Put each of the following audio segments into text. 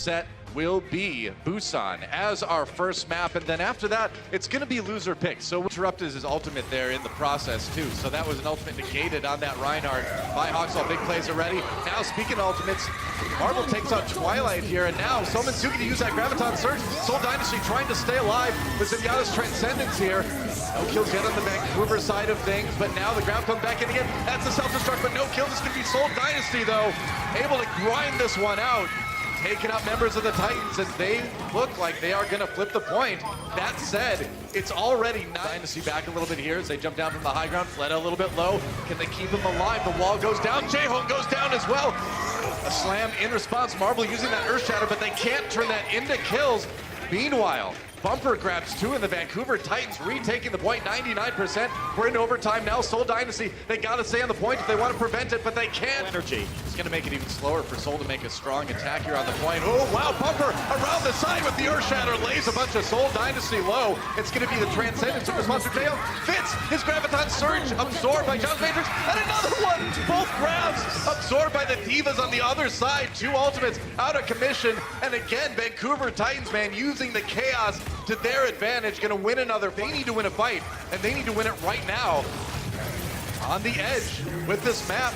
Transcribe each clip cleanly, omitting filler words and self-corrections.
set will be Busan as our first map, and then after that, it's going to be loser pick. So interrupted his ultimate there in the process too. So that was an ultimate negated on that Reinhardt by Hawksall. Big plays already. Now speaking of ultimates, Marvel takes out Twilight here, and now Somensuki to use that Graviton Surge. Seoul Dynasty trying to stay alive with Zenyatta's Transcendence here. No kills yet on the Vancouver side of things, but now the Grav comes back in again. That's a self-destruct, but no kill. This could be Seoul Dynasty though, able to grind this one out. Taking out members of the Titans, and they look like they are going to flip the point. That said, it's already Dynasty back a little bit here as they jump down from the high ground. Fleta a little bit low. Can they keep him alive? The wall goes down. Jaehoon goes down as well. A slam in response. Marvel using that Earth Shatter, but they can't turn that into kills. Meanwhile, Bumper grabs two, and the Vancouver Titans retaking the point, 99%. We're in overtime now. Seoul Dynasty, they gotta stay on the point if they want to prevent it, but they can't. Energy. It's gonna make it even slower for Seoul to make a strong attack here on the point. Oh, wow, Bumper around the side with the Earth Shatter, lays a bunch of Seoul Dynasty low. It's gonna be the Transcendence of response to Jail. Fits his Graviton Surge, absorbed by John's Matrix, and another one! Both grabs absorbed by the Divas on the other side. Two ultimates out of commission, and again, Vancouver Titans, man, using the chaos to their advantage, gonna win another. They need to win a fight, and they need to win it right now. On the edge with this map,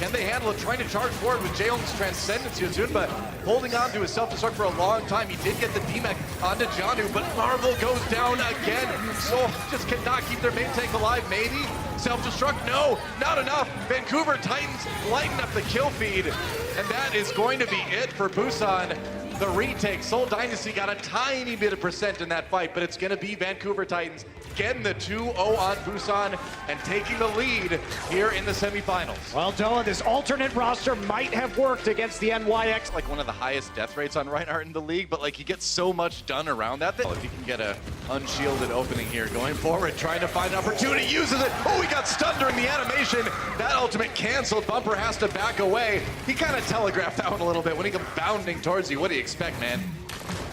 can they handle it? Trying to charge forward with Jaehoon's Transcendence here soon, but holding on to his self-destruct for a long time. He did get the DMAC onto Janu, but Marvel goes down again. So just cannot keep their main tank alive, maybe? Self-destruct, no, not enough. Vancouver Titans lighten up the kill feed, and that is going to be it for Busan. The retake. Seoul Dynasty got a tiny bit of percent in that fight, but it's going to be Vancouver Titans getting the 2-0 on Busan and taking the lead here in the semifinals. Well, Doa, this alternate roster might have worked against the NYX. Like one of the highest death rates on Reinhardt in the league, but like he gets so much done around that. If he can get a unshielded opening here going forward, trying to find an opportunity, uses it. Oh, he got stunned during the animation. That ultimate canceled. Bumper has to back away. He kind of telegraphed that one a little bit when he comes bounding towards you. What do you expect, man?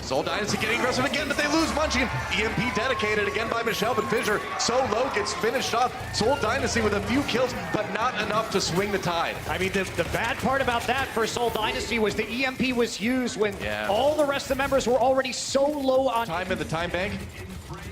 Seoul Dynasty getting aggressive again, but they lose Munchkin. EMP dedicated again by Michelle, but Fissure so low gets finished off. Seoul Dynasty with a few kills, but not enough to swing the tide. I mean, the bad part about that for Seoul Dynasty was the EMP was used when all the rest of the members were already so low on time in the time bank.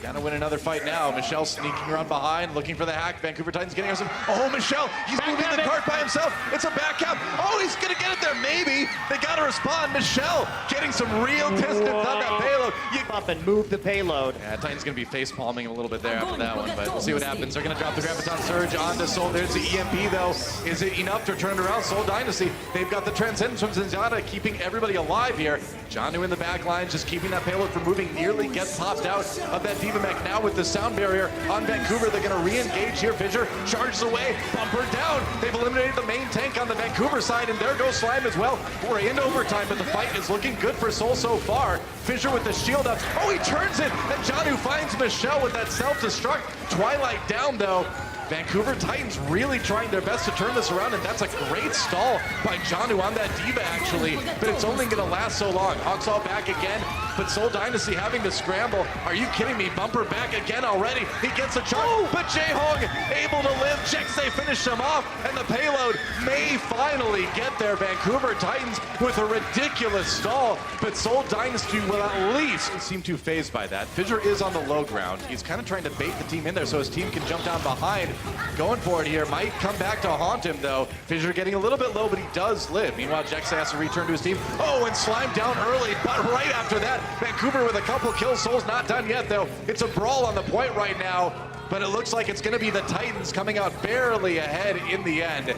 Gotta win another fight now. Michelle sneaking around behind, looking for the hack. Vancouver Titans getting us. Oh, Michelle, he's moving the cart by himself. It's a back cap. Oh, he's gonna get it there, maybe. They gotta respond. Michelle getting some real distance on that payload. Up and move the payload. Yeah, Titans gonna be face palming a little bit there after that one, but we'll see what happens. They're gonna drop the Graviton Surge onto Seoul. There's the EMP though. Is it enough to turn around Seoul Dynasty? They've got the Transcendence from Zenyatta, keeping everybody alive here. Janu in the back line, just keeping that payload from moving, nearly gets popped out of that Diva Mech. Now with the sound barrier on Vancouver, they're gonna re-engage here. Fissure charges away, Bumper down. They've eliminated the main tank on the Vancouver side, and there goes Slime as well. We're in overtime, but the fight is looking good for Seoul so far. Fissure with the shield up. Oh, he turns it, and Janu finds Michelle with that self-destruct. Twilight down though. Vancouver Titans really trying their best to turn this around, and that's a great stall by Janu on that Diva actually, but it's only gonna last so long. Hawksall back again, but Seoul Dynasty having to scramble. Are you kidding me? Bumper back again already. He gets a charge, but Jaehoon able to live. Jexay finished him off, and the payload may finally get there. Vancouver Titans with a ridiculous stall, but Seoul Dynasty will at least seem too phased by that. Fissure is on the low ground. He's kind of trying to bait the team in there so his team can jump down behind. Going for it here, might come back to haunt him though. Fissure getting a little bit low, but he does live. Meanwhile, Jexay has to return to his team. Oh, and Slime down early, but right after that, Vancouver with a couple kills. Soul's not done yet though. It's a brawl on the point right now, but it looks like it's gonna be the Titans coming out barely ahead in the end.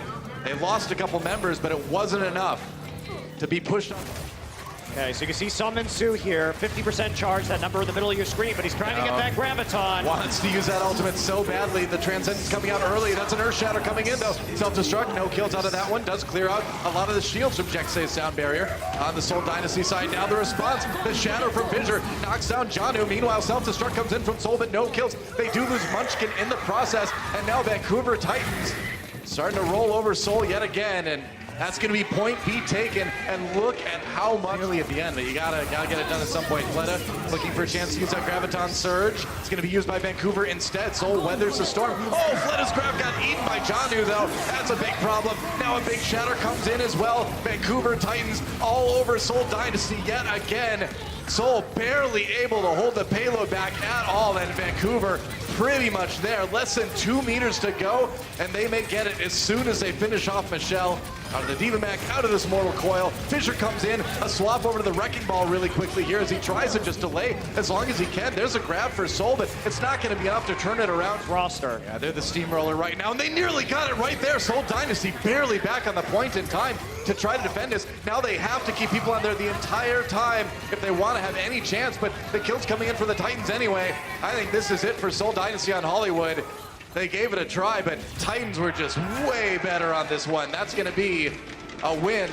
They lost a couple members, but it wasn't enough to be pushed on. Okay, so you can see Somensu here, 50% charge, that number in the middle of your screen, but he's trying to get that Graviton. Wants to use that ultimate so badly. The Transcendence coming out early. That's an Earth Shatter coming in though. Self-destruct, no kills out of that one. Does clear out a lot of the shields from Jexay's sound barrier. On the Seoul Dynasty side now, the response, the Shadow from Fissure knocks down Janu. Meanwhile, self-destruct comes in from Seoul, but no kills. They do lose Munchkin in the process, and now Vancouver Titans starting to roll over Seoul yet again, and that's going to be point B taken, and look at how much nearly at the end, but you gotta get it done at some point. Fleta looking for a chance to use that Graviton Surge. It's going to be used by Vancouver instead. Seoul weathers the storm. Oh, Fleta's grab got eaten by Janu though. That's a big problem. Now a big shatter comes in as well. Vancouver Titans all over Seoul Dynasty yet again. Seoul barely able to hold the payload back at all, and Vancouver pretty much there. Less than 2 meters to go, and they may get it as soon as they finish off Michelle. Out of the Diva Mac, out of this Mortal Coil. Fisher comes in, a swap over to the Wrecking Ball really quickly here as he tries to just delay as long as he can. There's a grab for Seoul, but it's not going to be enough to turn it around. Roster. Yeah, they're the steamroller right now, and they nearly got it right there. Seoul Dynasty barely back on the point in time to try to defend this. Now they have to keep people on there the entire time if they want to have any chance, but the kill's coming in for the Titans anyway. I think this is it for Seoul Dynasty on Hollywood. They gave it a try, but Titans were just way better on this one. That's going to be a win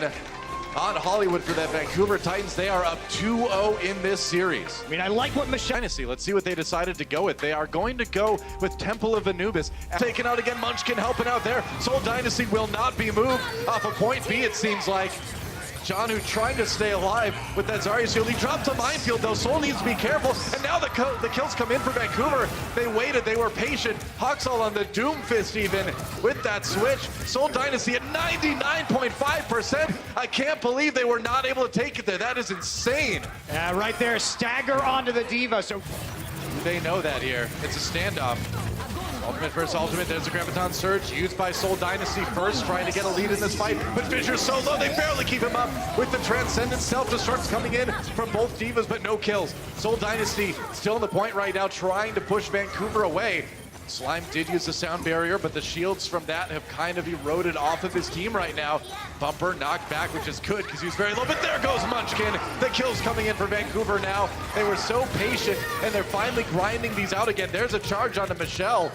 on Hollywood for that Vancouver Titans. They are up 2-0 in this series. I mean, I like what Michelle... Dynasty, let's see what they decided to go with. They are going to go with Temple of Anubis. Taken out again, Munchkin helping out there. Seoul Dynasty will not be moved off of point B, it seems like. Janu trying to stay alive with that Zarya shield. He dropped a minefield though. Seoul needs to be careful. And now the kills come in for Vancouver. They waited, they were patient. Hawksall on the Doomfist even with that switch. Seoul Dynasty at 99.5%. I can't believe they were not able to take it there. That is insane. Yeah, right there, stagger onto the Diva. So they know that here. It's a standoff. Ultimate versus ultimate, there's a Graviton Surge used by Seoul Dynasty first, trying to get a lead in this fight, but Fisher's so low, they barely keep him up with the Transcendence. Self-destructs coming in from both Divas, but no kills. Seoul Dynasty still in the point right now, trying to push Vancouver away. Slime did use the sound barrier, but the shields from that have kind of eroded off of his team right now. Bumper knocked back, which is good because he was very low, but there goes Munchkin. The kills coming in for Vancouver now. They were so patient, and they're finally grinding these out again. There's a charge onto Michelle.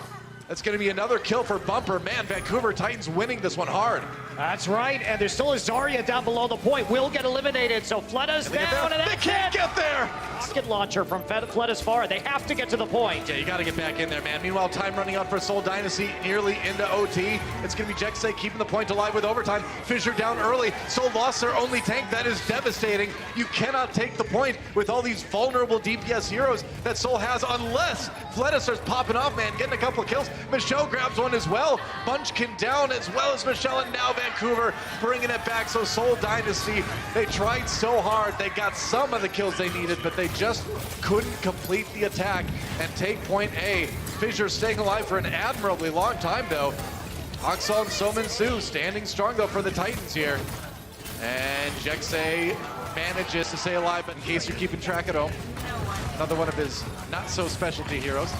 That's going to be another kill for Bumper. Man, Vancouver Titans winning this one hard. That's right, and there's still a Zarya down below the point. Will get eliminated, so Fletta's down, and they can't get there! Rocket launcher from Fletta's far. They have to get to the point. Yeah, you got to get back in there, man. Meanwhile, time running out for Seoul Dynasty, nearly into OT. It's going to be Jexay keeping the point alive with overtime. Fissure down early. Seoul lost their only tank. That is devastating. You cannot take the point with all these vulnerable DPS heroes that Seoul has unless Fleta starts popping off, man, getting a couple of kills. Michelle grabs one as well. Munchkin down as well as Michelle, and now Vancouver bringing it back. So Seoul Dynasty, they tried so hard. They got some of the kills they needed, but they just couldn't complete the attack and take point A. Fissure staying alive for an admirably long time, though. Hawksall and Somin Su standing strong, though, for the Titans here. And Jexay manages to stay alive, but in case you're keeping track at home, another one of his not-so-specialty heroes.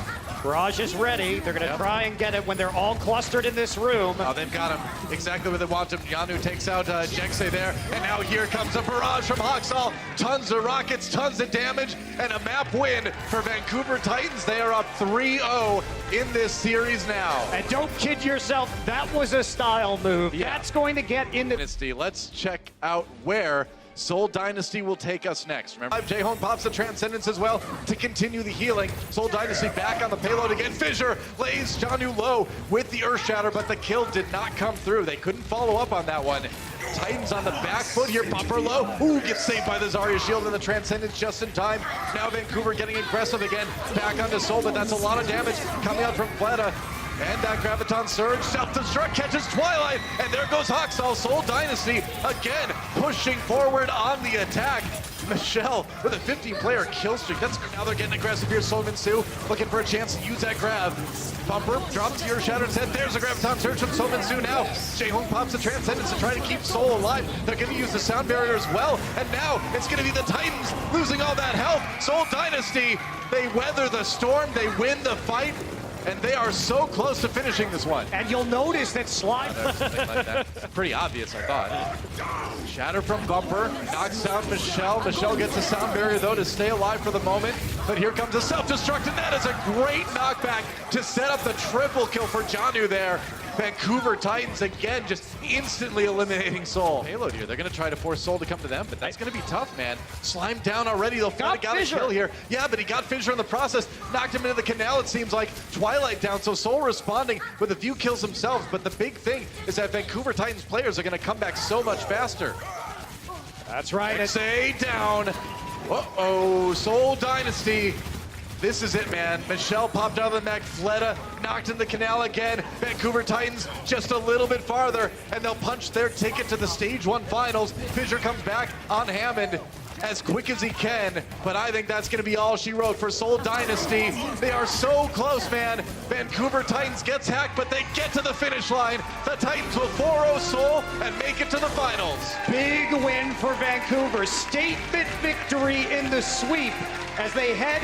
Barrage is ready. They're going to try and get it when they're all clustered in this room. Oh, they've got him exactly where they want him. Janu takes out Jexay there, and now here comes a barrage from Hawksall. Tons of rockets, tons of damage, and a map win for Vancouver Titans. They are up 3-0 in this series now. And don't kid yourself, that was a style move. Yeah. That's going to get in the... Dynasty. Let's check out where Seoul Dynasty will take us next. Remember, Jaehong pops the Transcendence as well to continue the healing. Seoul Dynasty back on the payload again. Fissure lays Janu low with the Earth Shatter, but the kill did not come through. They couldn't follow up on that one. Titans on the back foot here. Bumper low. Ooh, gets saved by the Zarya shield and the Transcendence just in time. Now Vancouver getting aggressive again. Back onto Seoul, but that's a lot of damage coming out from Fleta. And that Graviton Surge, self-destruct, catches Twilight, and there goes Hawksall. Seoul Dynasty again pushing forward on the attack. Michelle with a 15-player kill streak. That's now they're getting aggressive here. Somin Su looking for a chance to use that grab. Bumper drops your Shattered Head. There's a Graviton Surge from Somin Su now. Jaehong pops the Transcendence to try to keep Seoul alive. They're going to use the sound barrier as well. And now it's going to be the Titans losing all that health. Seoul Dynasty, they weather the storm. They win the fight. And they are so close to finishing this one. And you'll notice that Slime... Something like that. Pretty obvious, I thought. Shatter from Bumper, knocks down Michelle. Michelle gets a sound barrier, though, to stay alive for the moment. But here comes a self-destruct, and that is a great knockback to set up the triple kill for Janu there. Vancouver Titans, again, just instantly eliminating Seoul. Payload here, they're going to try to force Seoul to come to them, but that's going to be tough, man. Slime down already, they'll finally got a kill here. Yeah, but he got Fissure in the process, knocked him into the canal, it seems like. Twilight down, so Seoul responding with a few kills themselves, but the big thing is that Vancouver Titans players are going to come back so much faster. That's right. Stay down. Uh-oh, Seoul Dynasty This is it, man. Michelle popped out of the mech. Fleta knocked in the canal again. Vancouver Titans just a little bit farther, and they'll punch their ticket to the Stage 1 finals. Fisher comes back on Hammond as quick as he can, but I think that's going to be all she wrote for Seoul Dynasty. They are so close, man. Vancouver Titans gets hacked, but they get to the finish line. The Titans will 4-0 Seoul and make it to the finals. Big win for Vancouver. Statement victory in the sweep as they head